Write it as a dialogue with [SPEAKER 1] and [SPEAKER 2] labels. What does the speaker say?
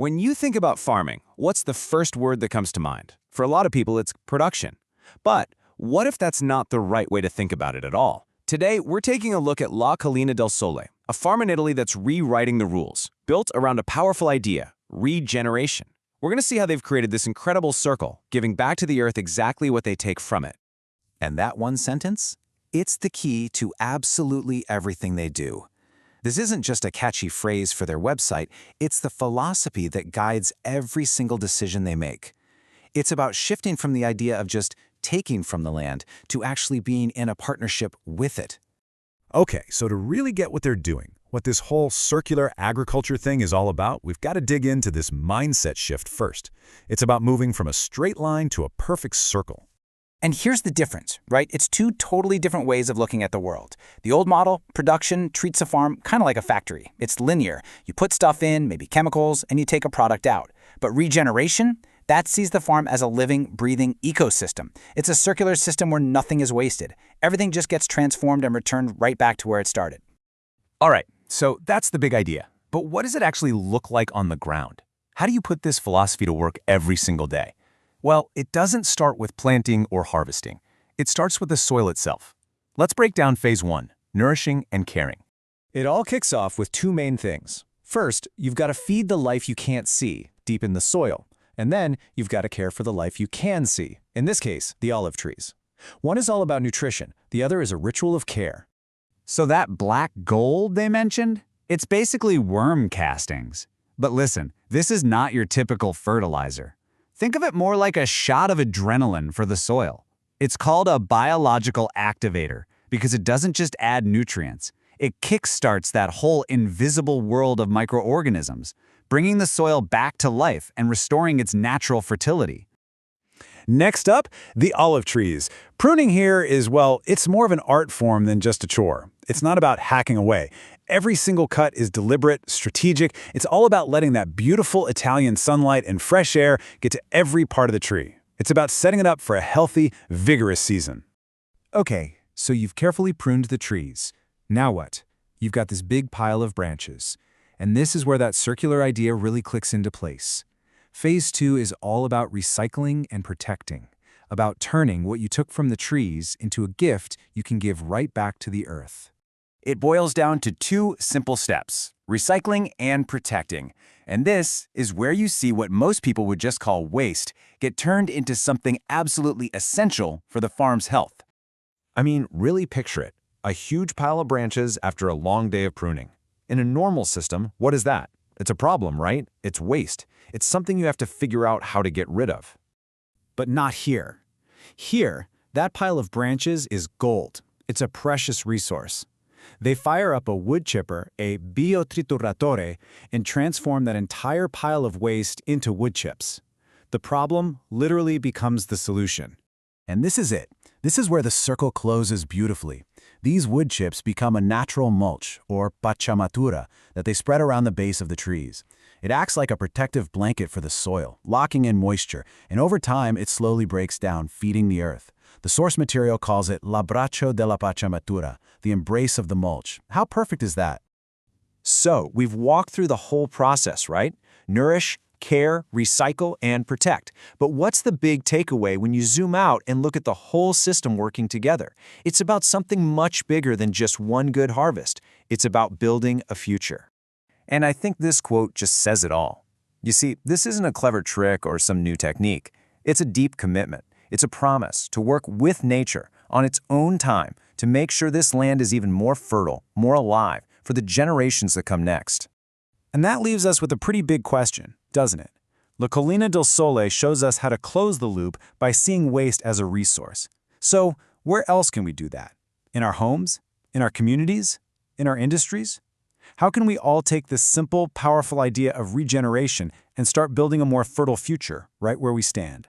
[SPEAKER 1] When you think about farming, what's the first word that comes to mind? For a lot of people, it's production. But what if that's not the right way to think about it at all? Today, we're taking a look at La Collina del Sole, a farm in Italy that's rewriting the rules, built around a powerful idea, regeneration. We're going to see how they've created this incredible circle, giving back to the earth exactly what they take from it.
[SPEAKER 2] And that one sentence? It's the key to absolutely everything they do. This isn't just a catchy phrase for their website, it's the philosophy that guides every single decision they make. It's about shifting from the idea of just taking from the land to actually being in a partnership with it.
[SPEAKER 3] Okay, so to really get what they're doing, what this whole circular agriculture thing is all about, we've got to dig into this mindset shift first. It's about moving from a straight line to a perfect circle.
[SPEAKER 4] And here's the difference, right? It's two totally different ways of looking at the world. The old model, production, treats a farm kind of like a factory. It's linear. You put stuff in, maybe chemicals, and you take a product out. But regeneration, that sees the farm as a living, breathing ecosystem. It's a circular system where nothing is wasted. Everything just gets transformed and returned right back to where it started.
[SPEAKER 1] All right, so that's the big idea. But what does it actually look like on the ground? How do you put this philosophy to work every single day? Well, it doesn't start with planting or harvesting. It starts with the soil itself. Let's break down phase 1, nourishing and caring.
[SPEAKER 5] It all kicks off with two main things. First, you've got to feed the life you can't see, deep in the soil. And then, you've got to care for the life you can see, in this case, the olive trees. One is all about nutrition, the other is a ritual of care.
[SPEAKER 6] So that black gold they mentioned? It's basically worm castings. But listen, this is not your typical fertilizer. Think of it more like a shot of adrenaline for the soil. It's called a biological activator because it doesn't just add nutrients. It kickstarts that whole invisible world of microorganisms, bringing the soil back to life and restoring its natural fertility.
[SPEAKER 3] Next up, the olive trees. Pruning here is, well, it's more of an art form than just a chore. It's not about hacking away. Every single cut is deliberate, strategic. It's all about letting that beautiful Italian sunlight and fresh air get to every part of the tree. It's about setting it up for a healthy, vigorous season.
[SPEAKER 5] Okay, so you've carefully pruned the trees. Now what? You've got this big pile of branches. And this is where that circular idea really clicks into place. Phase 2 is all about recycling and protecting, about turning what you took from the trees into a gift you can give right back to the earth.
[SPEAKER 1] It boils down to two simple steps, recycling and protecting. And this is where you see what most people would just call waste get turned into something absolutely essential for the farm's health.
[SPEAKER 7] I mean, really picture it. A huge pile of branches after a long day of pruning. In a normal system, what is that? It's a problem, right? It's waste. It's something you have to figure out how to get rid of.
[SPEAKER 5] But not here. Here, that pile of branches is gold. It's a precious resource. They fire up a wood chipper, a biotrituratore, and transform that entire pile of waste into wood chips. The problem literally becomes the solution. And this is it. This is where the circle closes beautifully. These wood chips become a natural mulch, or pachamatura, that they spread around the base of the trees. It acts like a protective blanket for the soil, locking in moisture, and over time it slowly breaks down, feeding the earth. The source material calls it l'abbraccio della pachamatura, the embrace of the mulch. How perfect is that?
[SPEAKER 1] So, we've walked through the whole process, right? Nourish, care, recycle, and protect. But what's the big takeaway when you zoom out and look at the whole system working together? It's about something much bigger than just one good harvest. It's about building a future. And I think this quote just says it all. You see, this isn't a clever trick or some new technique. It's a deep commitment. It's a promise to work with nature on its own time to make sure this land is even more fertile, more alive for the generations that come next.
[SPEAKER 5] And that leaves us with a pretty big question, doesn't it? La Collina del Sole shows us how to close the loop by seeing waste as a resource. So, where else can we do that? In our homes? In our communities? In our industries? How can we all take this simple, powerful idea of regeneration and start building a more fertile future right where we stand?